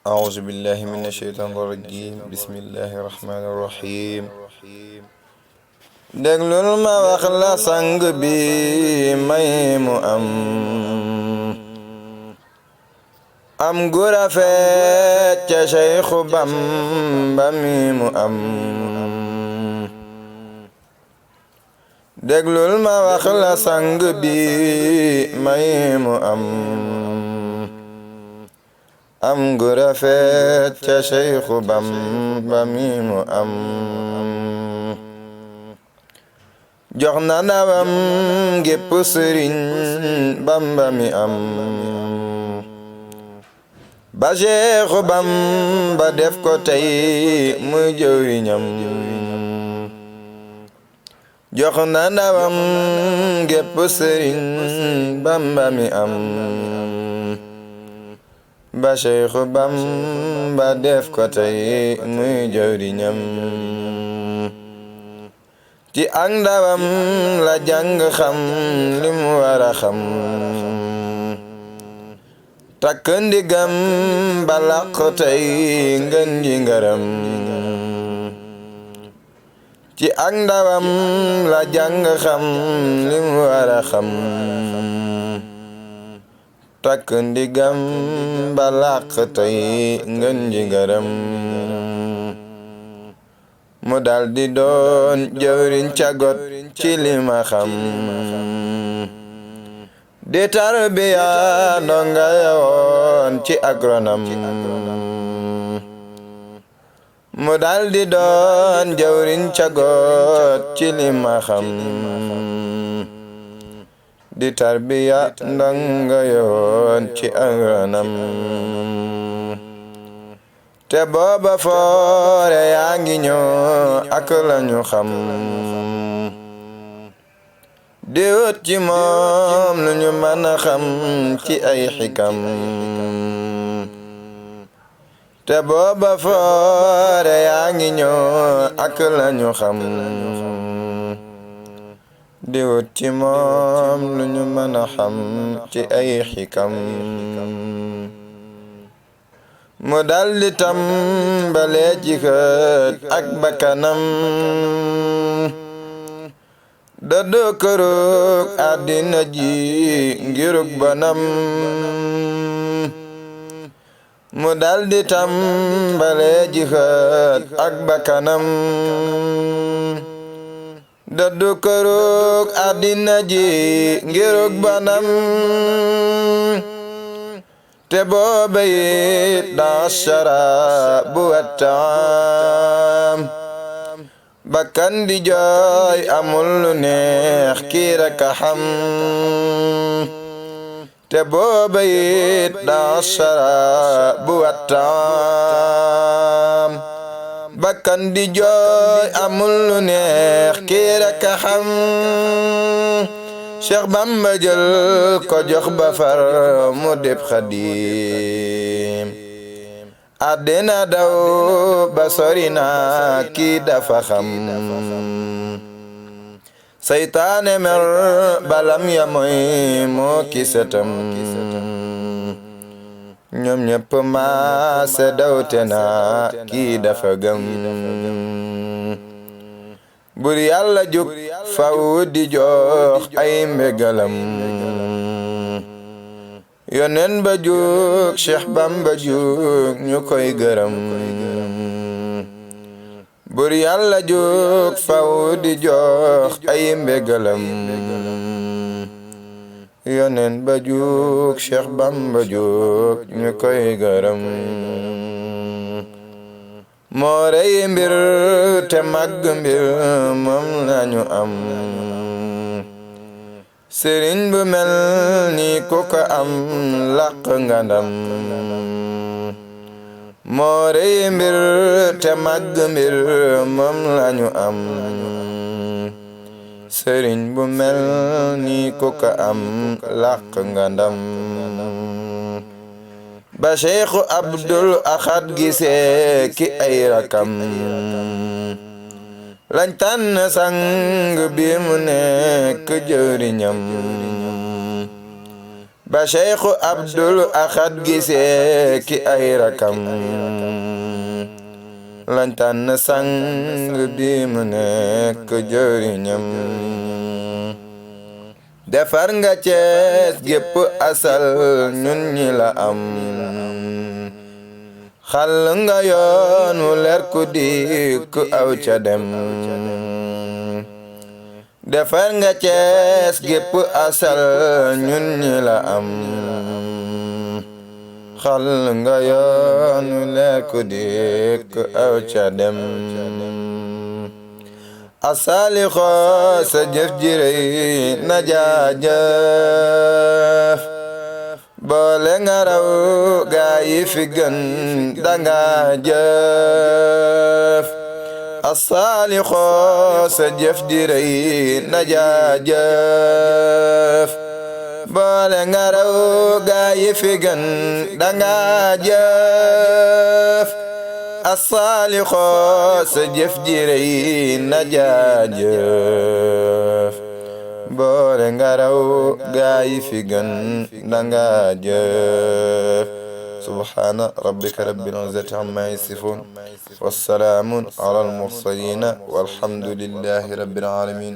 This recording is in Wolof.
أعوذ بالله من الشيطان الرجيم بسم الله الرحمن الرحيم déglul ma wax la sang bi may mu am gu rafet ca Seexu Bamba mi mu am déglul ma wax la sang bi may mu am gu rafet ca Seexu Bamba mi mu am jox na ndawam gépp Sëriñ Bamba mi am ba Seexu Bamba def ko tey muy jëwriñam jox na ndawam gépp Sëriñ Bamba mi am ba Seexu Bamba def ko tey muy jëwriñam ci ak ndawam la jàng xam li mu wara xam takk ndigam ba làq tey ngën ji ngërëm ci ak ndawam la jàng xam li mu wara xam takk ndigam ba làq tey ngën ji ngërëm mu daldi doon jëwriñ cagot ci li ma xam di tarbiya ndonga yawoon ci agronam mu daldi doon jëwriñ cagot ci li ma xam di tarbiya ndonga yawoon ci agronam te booba foore yaa ngi ñëw ak lañu xam di wut ci moom lu ñu mën a xam ci ay xikam te booba foore yaa ngi ñëw ak lañu xam di wut ci moom lu ñu mën a xam ci ay xikam mu daldi tàmbalee jihad ak bakkanam dëddu kërug àddina ji ngirug bonam mu daldi tàmbalee jihad ak bakkanam dëddu kërug àddina ji ngirug bonam te booba it daa sharaab wa taam bakkan di jooy amul lu neex kii rekk a xam te booba it daa sharaab wa taam bakkan di jooy amul lu neex kii rekk a xam Cheikh Bamba jël ko jox ba far mu dib Xaadim àddina daw ba sori na kii dafa xam saytaane mer balam ya mooy moo ki setam ñoom ñëpp maase dawte na kii dafa gëm bur yàlla jóg faw di jox ay mbégalam yonen ba jóg Cheikh Bamba jóg ñu koy gërëm bur yàlla jóg faw di jox ay mbégalam yonen ba jóg Cheikh Bamba jóg ñu koy gërëm moo rey mbir te màgg mbir moom lañu am sëriñ bu mel ni ku ko am làq nga ndam moo rey mbir te màgg mbir moom lañu am sëriñ bu mel ni ku ko am làq nga ndam ba Seexu Abdul Ahad gisee ki ay rakam lañ tànn sang bi mu nekk jëwriñam ba Cheikhu Abdul Ahad gisee ki ay rakam lañ tànn sang bi mu nekk jëriñam defar nga Cees gépp asal ñun ñi la am xal nga yoon wu leer ku dikk aw ca dem defar nga Cees gépp asal ñun ñi la am xal nga yoon wu leer ku dikk aw ca dem asaalixo sa jëf ji rëy na jaajëf boole nga raw gaa yi fi gën danga jëf asaalixo sa jëf ji rëy na jaajëf boole nga raw gaa yi fi gën danga jëf asaalixo sa jëf ji rëy na jaajëf boole nga raw gaa yi fi gën danga jëf subhaana rabbika rabbil izzati amma yasifuun wassalaamun alal mursaliin walhamdulillahi rabbil aalamiin